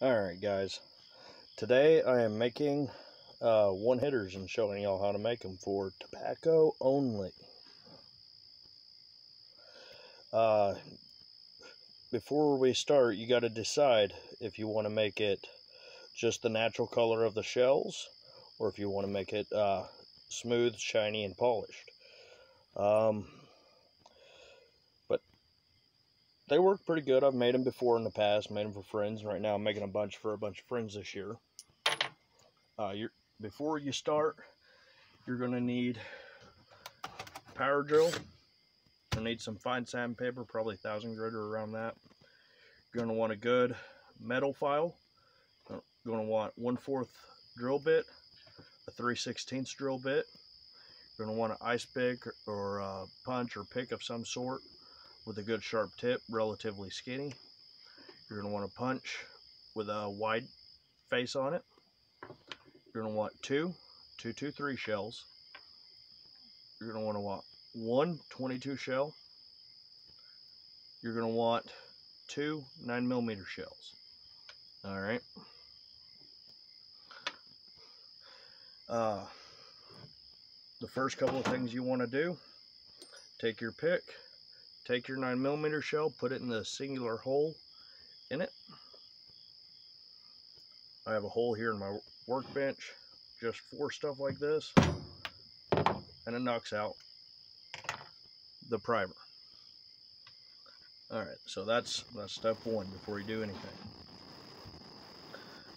Alright guys, today I am making one-hitters and showing y'all how to make them for tobacco only. Before we start, you got to decide if you want to make it just the natural color of the shells or if you want to make it smooth, shiny, and polished. But they work pretty good. I've made them before in the past, made them for friends, and right now I'm making a bunch for a bunch of friends this year. Before you start, you're going to need a power drill. You'll need some fine sandpaper, probably 1000 grit or around that. You're going to want a good metal file. You're going to want 1/4 drill bit, a 3/16 drill bit. You're going to want an ice pick or a punch or pick of some sort with a good sharp tip, relatively skinny. You're going to want a punch with a wide face on it. You're going to want two 223 shells. You're going to want one 22 shell. You're going to want two 9mm shells. All right. The first couple of things you want to do: take your pick, take your 9mm shell, put it in the singular hole in it. I have a hole here in my workbench just for stuff like this, and it knocks out the primer. Alright, so that's step one before you do anything.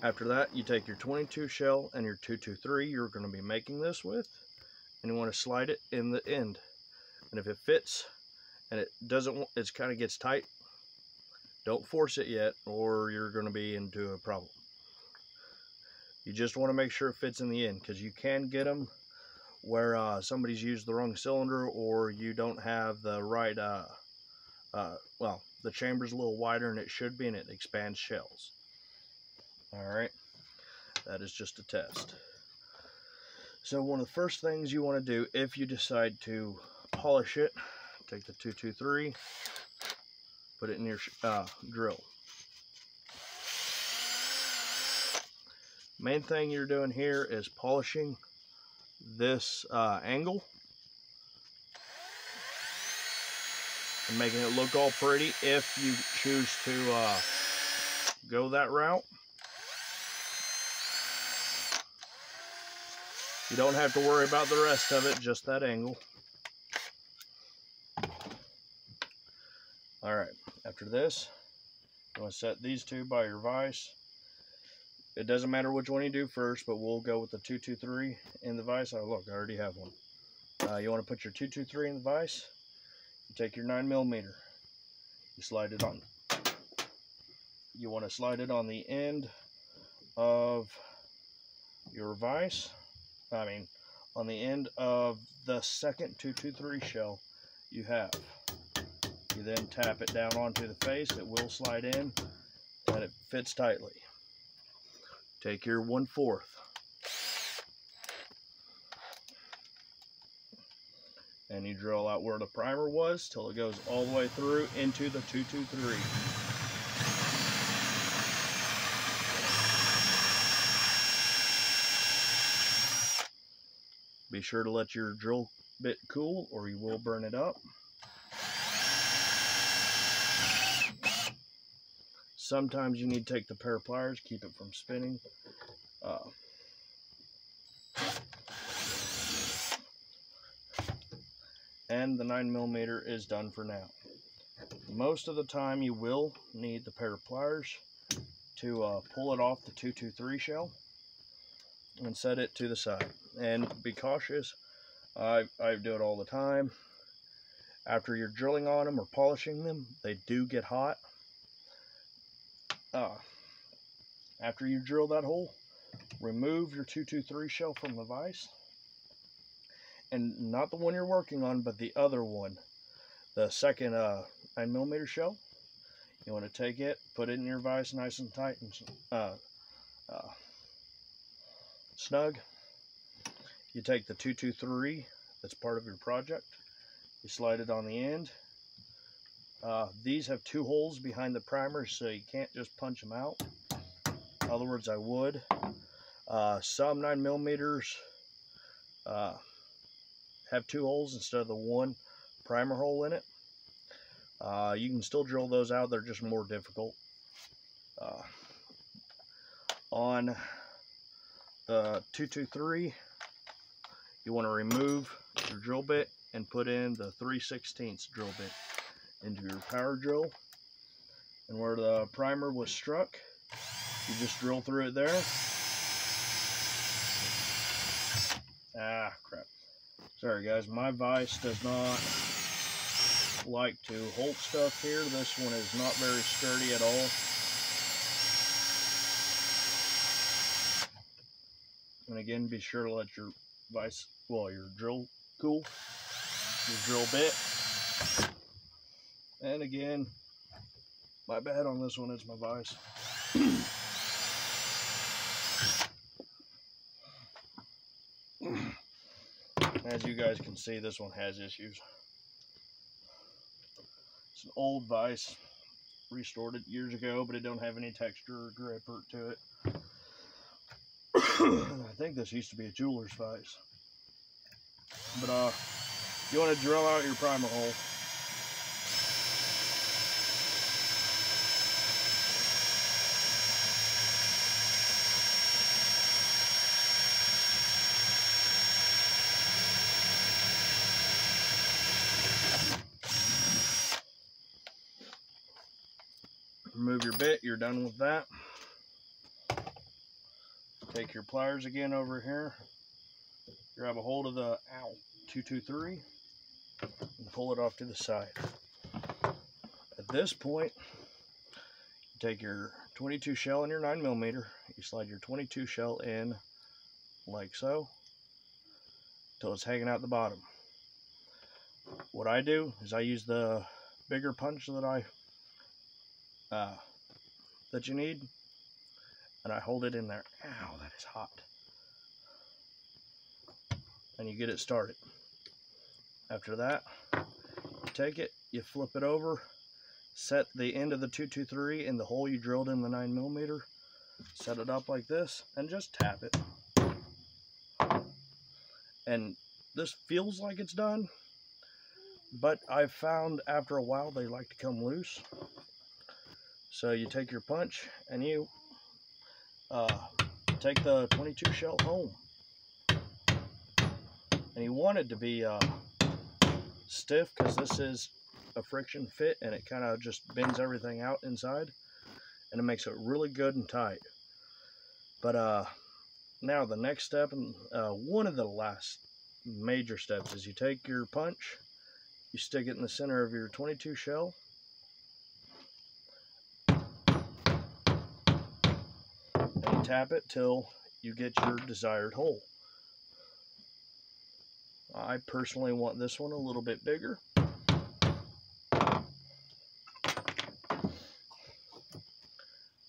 After that, you take your 22 shell and your 223 you're going to be making this with, and you want to slide it in the end. And if it fits and it kind of gets tight, don't force it yet or you're going to be into a problem. You just want to make sure it fits in the end, because you can get them where somebody's used the wrong cylinder, or you don't have the right well, the chamber's a little wider than it should be and it expands shells. Alright, that is just a test. So one of the first things you want to do if you decide to polish it, take the 223, put it in your drill. Main thing you're doing here is polishing this angle and making it look all pretty if you choose to go that route. You don't have to worry about the rest of it, just that angle. Alright, after this, you want to set these two by your vise. It doesn't matter which one you do first, but we'll go with the 223 in the vise. Oh, look, I already have one. You want to put your 223 in the vise. You take your 9mm. You slide it on. You want to slide it on the end of your vise. On the end of the second 223 shell you have. You then tap it down onto the face. It will slide in, and it fits tightly. Take your 1/4. And you drill out where the primer was till it goes all the way through into the 223. Be sure to let your drill bit cool or you will burn it up. Sometimes you need to take the pair of pliers, keep it from spinning. And the 9mm is done for now. Most of the time you will need the pair of pliers to pull it off the 223 shell and set it to the side. And be cautious, I do it all the time. After you're drilling on them or polishing them, they do get hot. After you drill that hole, remove your 223 shell from the vise. And not the one you're working on, but the other one, the second 9mm shell. You want to take it, put it in your vise nice and tight and snug. You take the 223 that's part of your project. You slide it on the end. These have two holes behind the primer, so you can't just punch them out. In other words, I would. Some 9mm have 2 holes instead of the 1 primer hole in it. You can still drill those out, they're just more difficult. On the 223, you want to remove your drill bit and put in the 3/16 drill bit into your power drill. And where the primer was struck, you just drill through it there. Ah, crap. Sorry guys, my vise does not like to hold stuff here. This one is not very sturdy at all. And again, be sure to let your vise, well, your drill cool, your drill bit. And again, my bad on this one, it's my vise. As you guys can see, this one has issues. It's an old vise, restored it years ago, but it don't have any texture or grip to it. I think this used to be a jeweler's vise. But you want to drill out your primer hole. Remove your bit, you're done with that. Take your pliers again over here, grab a hold of the 223 and pull it off to the side. At this point, you take your 22 shell and your 9mm, you slide your 22 shell in like so until it's hanging out the bottom. What I do is I use the bigger punch that you need, and I hold it in there. Ow, that is hot. And you get it started. After that, you take it, you flip it over, set the end of the 223 in the hole you drilled in the 9mm, set it up like this, and just tap it. And this feels like it's done, but I've found after a while they like to come loose. So you take your punch and you take the 22 shell home. And you want it to be stiff, because this is a friction fit and it kind of just bends everything out inside, and it makes it really good and tight. But now the next step, and one of the last major steps, is you take your punch, you stick it in the center of your 22 shell, and you tap it till you get your desired hole. I personally want this one a little bit bigger.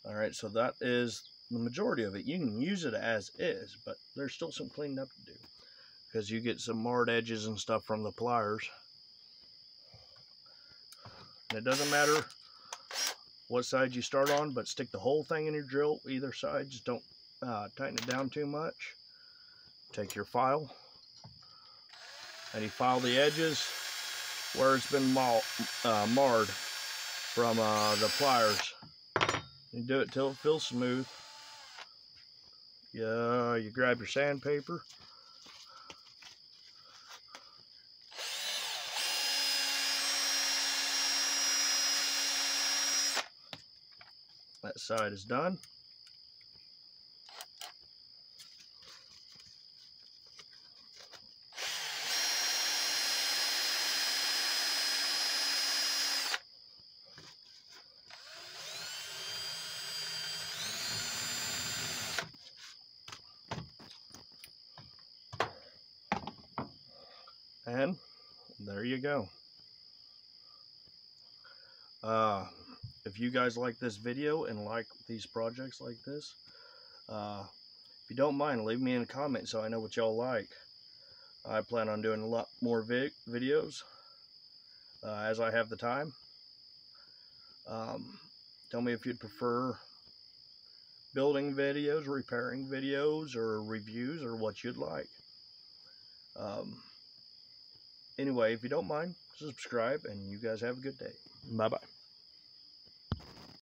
Alright, so that is the majority of it. You can use it as is, but there's still some cleaning up to do, because you get some marred edges and stuff from the pliers. And it doesn't matter what side you start on, but stick the whole thing in your drill, either side. Just don't tighten it down too much. Take your file, and you file the edges where it's been marred from the pliers. You do it till it feels smooth. You grab your sandpaper. That side is done. And there you go. If you guys like this video and like these projects like this, if you don't mind, leave me in a comment so I know what y'all like. I plan on doing a lot more videos as I have the time. Tell me if you'd prefer building videos, repairing videos, or reviews, or what you'd like. Anyway, if you don't mind, subscribe, and you guys have a good day. Bye-bye.